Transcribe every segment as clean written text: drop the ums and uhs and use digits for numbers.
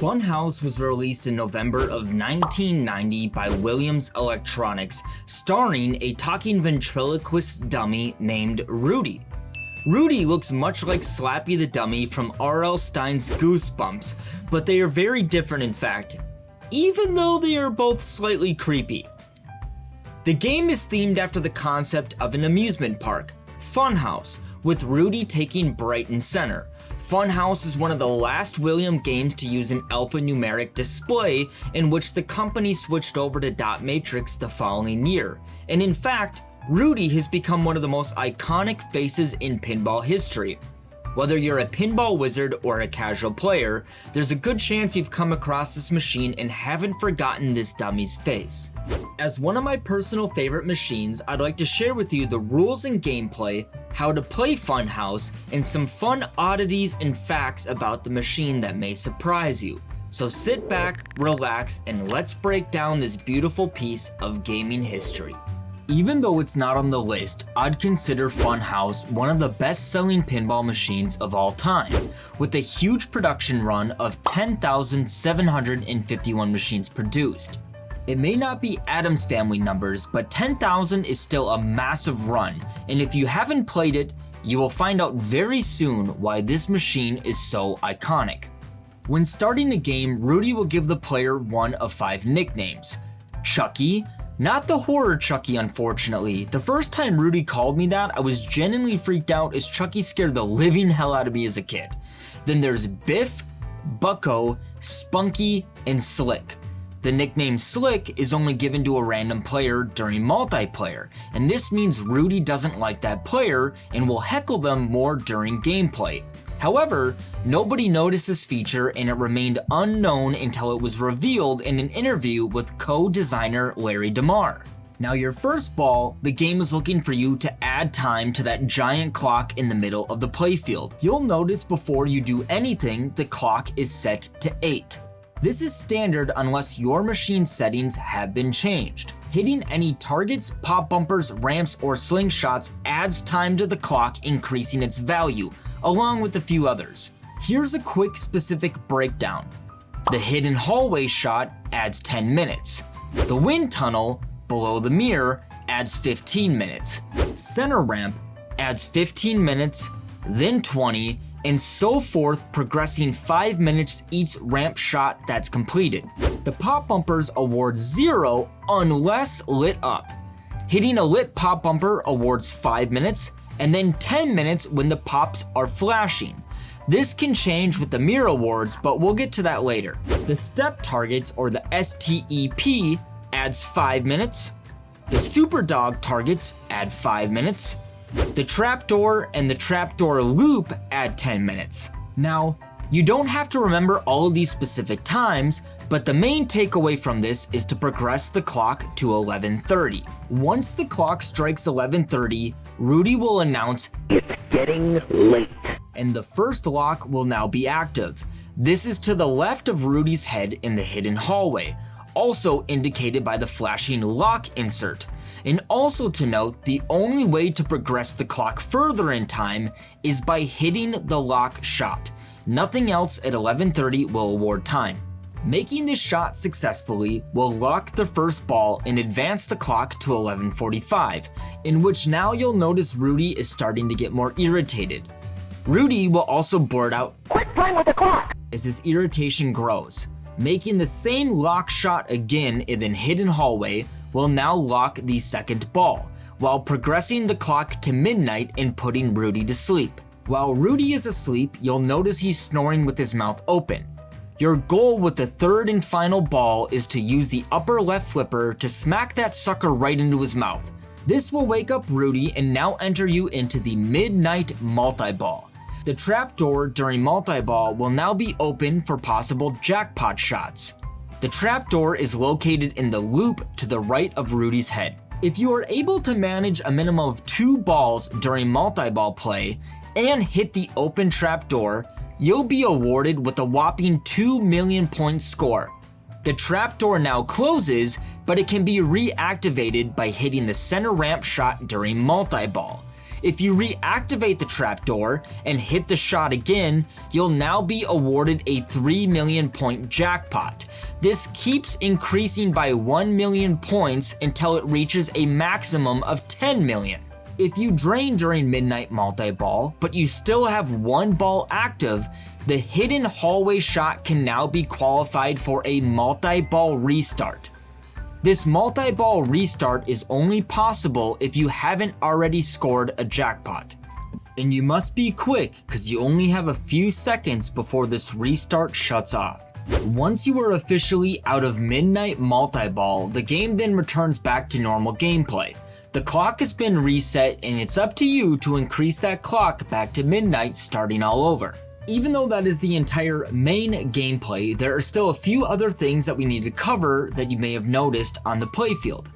Funhouse was released in November of 1990 by Williams Electronics, starring a talking ventriloquist dummy named Rudy. Rudy looks much like Slappy the Dummy from R.L. Stine's Goosebumps, but they are very different in fact, even though they are both slightly creepy. The game is themed after the concept of an amusement park, Funhouse, with Rudy taking Brighton center. Funhouse is one of the last Williams games to use an alphanumeric display, in which the company switched over to dot matrix the following year. And in fact, Rudy has become one of the most iconic faces in pinball history. Whether you're a pinball wizard or a casual player, there's a good chance you've come across this machine and haven't forgotten this dummy's face. As one of my personal favorite machines, I'd like to share with you the rules and gameplay, how to play Funhouse, and some fun oddities and facts about the machine that may surprise you. So sit back, relax, and let's break down this beautiful piece of gaming history. Even though it's not on the list, I'd consider Funhouse one of the best-selling pinball machines of all time, with a huge production run of 10,751 machines produced. It may not be Addams Family numbers, but 10,000 is still a massive run, and if you haven't played it, you will find out very soon why this machine is so iconic. When starting a game, Rudy will give the player one of 5 nicknames. Chucky, not the horror Chucky unfortunately. The first time Rudy called me that, I was genuinely freaked out as Chucky scared the living hell out of me as a kid. Then there's Biff, Bucko, Spunky, and Slick. The nickname Slick is only given to a random player during multiplayer, and this means Rudy doesn't like that player and will heckle them more during gameplay. However, nobody noticed this feature and it remained unknown until it was revealed in an interview with co-designer Larry DeMar. Now your first ball, the game is looking for you to add time to that giant clock in the middle of the playfield. You'll notice before you do anything, the clock is set to 8. This is standard unless your machine settings have been changed. Hitting any targets, pop bumpers, ramps, or slingshots adds time to the clock, increasing its value, along with a few others. Here's a quick specific breakdown. The hidden hallway shot adds 10 minutes. The wind tunnel, below the mirror, adds 15 minutes. Center ramp adds 15 minutes, then 20, and so forth, progressing 5 minutes each ramp shot that's completed. The pop bumpers award 0 unless lit up. Hitting a lit pop bumper awards 5 minutes, and then 10 minutes when the pops are flashing. This can change with the mirror awards, but we'll get to that later. The step targets, or the STEP, adds 5 minutes. The super dog targets add 5 minutes. The trapdoor and the trapdoor loop add 10 minutes. Now, you don't have to remember all of these specific times, but the main takeaway from this is to progress the clock to 11:30. Once the clock strikes 11:30, Rudy will announce, "It's getting late," and the first lock will now be active. This is to the left of Rudy's head in the hidden hallway, also indicated by the flashing lock insert. And also to note, the only way to progress the clock further in time is by hitting the lock shot. Nothing else at 11:30 will award time. Making this shot successfully will lock the first ball and advance the clock to 11:45, in which now you'll notice Rudy is starting to get more irritated. Rudy will also blurt out, "Quit playing with the clock," as his irritation grows. Making the same lock shot again in the hidden hallway will now lock the second ball, while progressing the clock to midnight and putting Rudy to sleep. While Rudy is asleep, you'll notice he's snoring with his mouth open. Your goal with the third and final ball is to use the upper left flipper to smack that sucker right into his mouth. This will wake up Rudy and now enter you into the midnight multiball. The trapdoor during multiball will now be open for possible jackpot shots. The trapdoor is located in the loop to the right of Rudy's head. If you are able to manage a minimum of 2 balls during multiball play and hit the open trapdoor, you'll be awarded with a whopping 2 million point score. The trapdoor now closes, but it can be reactivated by hitting the center ramp shot during multiball. If you reactivate the trapdoor and hit the shot again, you'll now be awarded a 3 million point jackpot. This keeps increasing by 1 million points until it reaches a maximum of 10 million. If you drain during midnight multi-ball, but you still have one ball active, the hidden hallway shot can now be qualified for a multi-ball restart. This multi-ball restart is only possible if you haven't already scored a jackpot. And you must be quick because you only have a few seconds before this restart shuts off. Once you are officially out of midnight multi-ball, the game then returns back to normal gameplay. The clock has been reset and it's up to you to increase that clock back to midnight, starting all over. Even though that is the entire main gameplay, there are still a few other things that we need to cover that you may have noticed on the playfield.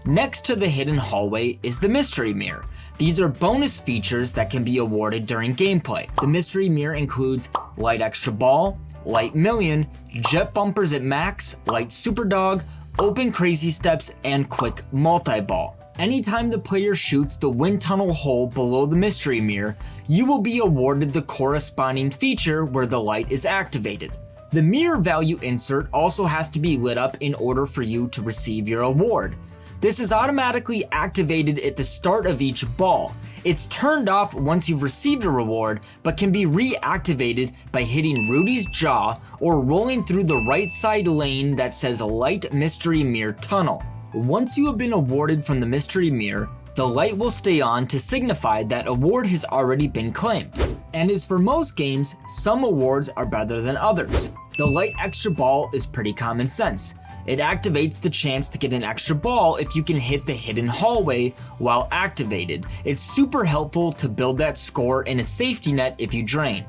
Next to the hidden hallway is the mystery mirror. These are bonus features that can be awarded during gameplay. The mystery mirror includes light extra ball, light million, jet bumpers at max, light super dog, open crazy steps, and quick multi-ball. Anytime the player shoots the wind tunnel hole below the mystery mirror, you will be awarded the corresponding feature where the light is activated. The mirror value insert also has to be lit up in order for you to receive your award. This is automatically activated at the start of each ball. It's turned off once you've received a reward, but can be reactivated by hitting Rudy's jaw or rolling through the right side lane that says light mystery mirror tunnel. Once you have been awarded from the mystery mirror, the light will stay on to signify that award has already been claimed. And as for most games, some awards are better than others. The light extra ball is pretty common sense. It activates the chance to get an extra ball if you can hit the hidden hallway while activated. It's super helpful to build that score in a safety net if you drain.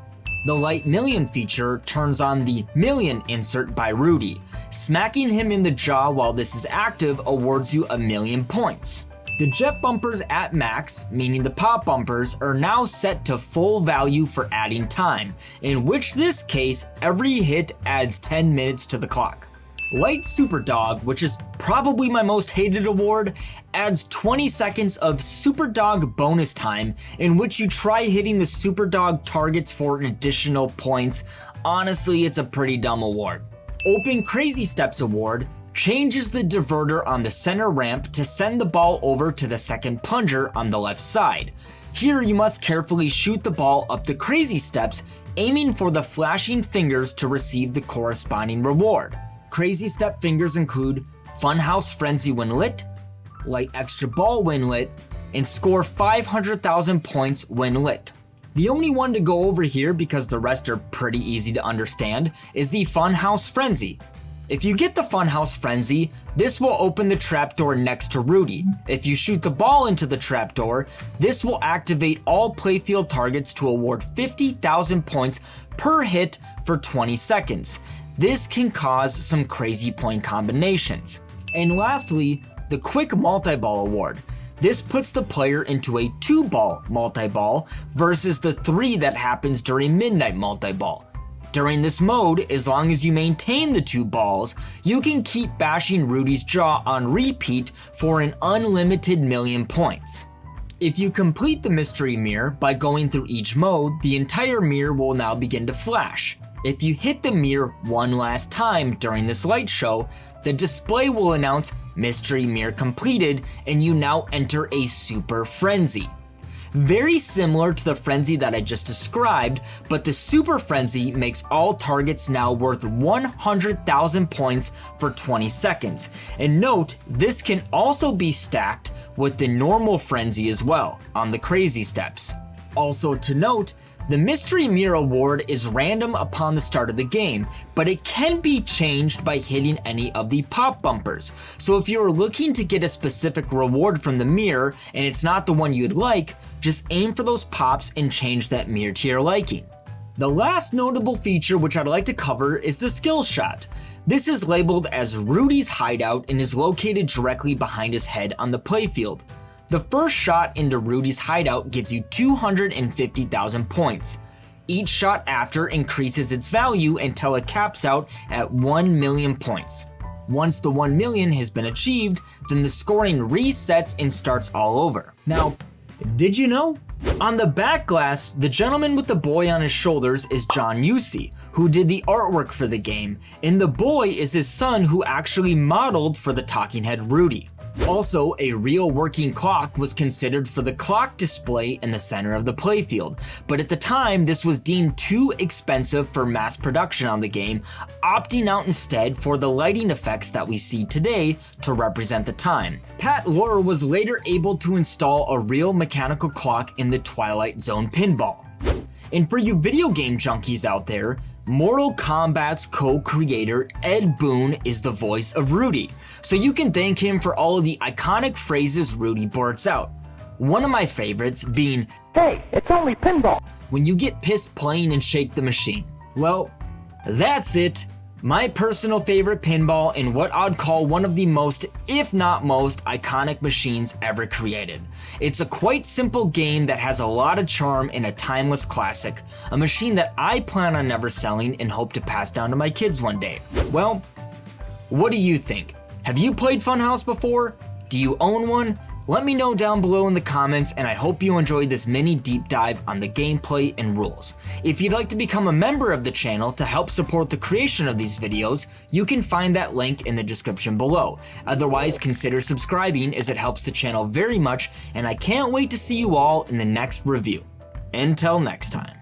The light million feature turns on the million insert by Rudy. Smacking him in the jaw while this is active awards you 1,000,000 points. The jet bumpers at max, meaning the pop bumpers, are now set to full value for adding time, in which this case every hit adds 10 minutes to the clock. Light Super Dog, which is probably my most hated award, adds 20 seconds of Super Dog bonus time in which you try hitting the Super Dog targets for additional points. Honestly, it's a pretty dumb award. Open Crazy Steps award changes the diverter on the center ramp to send the ball over to the second plunger on the left side. Here you must carefully shoot the ball up the crazy steps, aiming for the flashing fingers to receive the corresponding reward. Crazy step fingers include Funhouse Frenzy when lit, light extra ball when lit, and score 500,000 points when lit. The only one to go over here, because the rest are pretty easy to understand, is the Funhouse Frenzy. If you get the Funhouse Frenzy, this will open the trapdoor next to Rudy. If you shoot the ball into the trapdoor, this will activate all playfield targets to award 50,000 points per hit for 20 seconds. This can cause some crazy point combinations. And lastly, the Quick Multiball Award. This puts the player into a 2-ball multi-ball versus the 3 that happens during midnight multi-ball. During this mode, as long as you maintain the 2 balls, you can keep bashing Rudy's jaw on repeat for an unlimited 1,000,000 points. If you complete the mystery mirror by going through each mode, the entire mirror will now begin to flash. If you hit the mirror one last time during this light show, the display will announce mystery mirror completed and you now enter a super frenzy. Very similar to the frenzy that I just described, but the super frenzy makes all targets now worth 100,000 points for 20 seconds. And note, this can also be stacked with the normal frenzy as well on the crazy steps. Also to note, the Mystery Mirror Award is random upon the start of the game, but it can be changed by hitting any of the pop bumpers. So if you're looking to get a specific reward from the mirror and it's not the one you'd like, just aim for those pops and change that mirror to your liking. The last notable feature which I'd like to cover is the skill shot. This is labeled as Rudy's hideout and is located directly behind his head on the playfield. The first shot into Rudy's hideout gives you 250,000 points. Each shot after increases its value until it caps out at 1,000,000 points. Once the 1,000,000 has been achieved, then the scoring resets and starts all over. Now, Did you know? On the back glass, the gentleman with the boy on his shoulders is John Yusey, who did the artwork for the game, and the boy is his son who actually modeled for the talking head Rudy. Also, a real working clock was considered for the clock display in the center of the playfield, but at the time this was deemed too expensive for mass production on the game, opting out instead for the lighting effects that we see today to represent the time. Pat Lorre was later able to install a real mechanical clock in the Twilight Zone pinball. And for you video game junkies out there, Mortal Kombat's co-creator Ed Boon is the voice of Rudy, so you can thank him for all of the iconic phrases Rudy blurts out. One of my favorites being, "Hey, it's only pinball," when you get pissed playing and shake the machine. Well, that's it. My personal favorite pinball and what I'd call one of the most, if not most, iconic machines ever created. It's a quite simple game that has a lot of charm and a timeless classic, a machine that I plan on never selling and hope to pass down to my kids one day. Well, what do you think? Have you played Funhouse before? Do you own one? Let me know down below in the comments, and I hope you enjoyed this mini deep dive on the gameplay and rules. If you'd like to become a member of the channel to help support the creation of these videos, you can find that link in the description below. Otherwise, consider subscribing as it helps the channel very much, and I can't wait to see you all in the next review. Until next time.